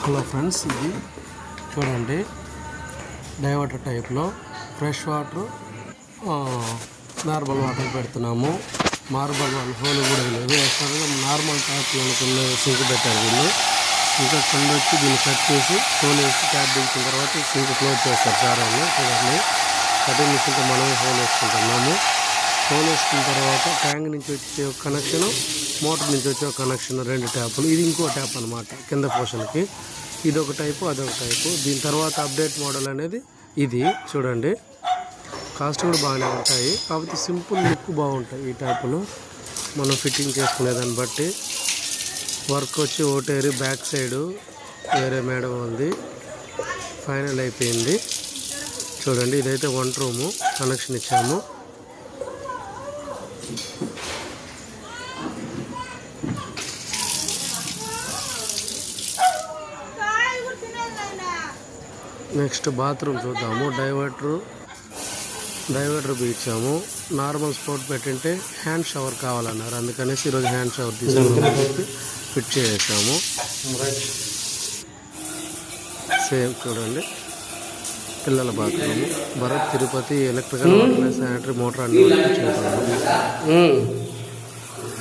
Hello friends, ఇది చూడండి diverter టైప్లో ఫ్రెష్ వాటర్ నార్మల్ వాటర్ పెడుతున్నాము. మార్బల్ వాళ్ళు హోల్ కూడా లేదు, ఎక్స్ట్రాగా నార్మల్ ట్యాప్లో సింక్ పెట్టారు వీళ్ళు. ఇంకా కింద వచ్చి దీన్ని కట్ చేసి హోల్ వేసి ట్యాప్ దించిన తర్వాత సింక్ క్లోజ్ చేస్తారు సార్ వాళ్ళు. చూడండి కటింగ్ మిషన్తో మనమే హోల్ వేసుకుంటున్నాము. హోల్ వేసుకున్న తర్వాత ట్యాంక్ నుంచి వచ్చే కనెక్షన్, మోటార్ నుంచి వచ్చే కనెక్షన్, రెండు ట్యాపులు. ఇది ఇంకో ట్యాప్ అనమాట కింద పోర్షన్కి. ఇదొక టైపు, అదొక టైపు. దీని తర్వాత అప్డేట్ మోడల్ అనేది ఇది. చూడండి కాస్ట్ కూడా బాగానే ఉంటాయి, కాకపోతే సింపుల్ లుక్ బాగుంటాయి ఈ ట్యాపులు. మనం ఫిట్టింగ్ చేసుకునే దాన్ని బట్టి. వర్క్ వచ్చి ఓటేరి బ్యాక్ సైడు వేరే మేడం ఉంది, ఫైనల్ అయిపోయింది. చూడండి ఇదైతే వంట రూము, కనెక్షన్ ఇచ్చాము. నెక్స్ట్ బాత్రూమ్ చూద్దాము. డైవర్టర్ ఇచ్చాము. నార్మల్ స్పోర్ట్ పెట్టింటే హ్యాండ్ షవర్ కావాలన్నారు, అందుకనేసి ఈరోజు హ్యాండ్ షవర్ తీసుకుని ఫిట్ చేసాము. సేమ్ చూడండి పిల్లల bathroom. Bharat Tirupati electrical water sanitary motor అన్ని చూద్దాము.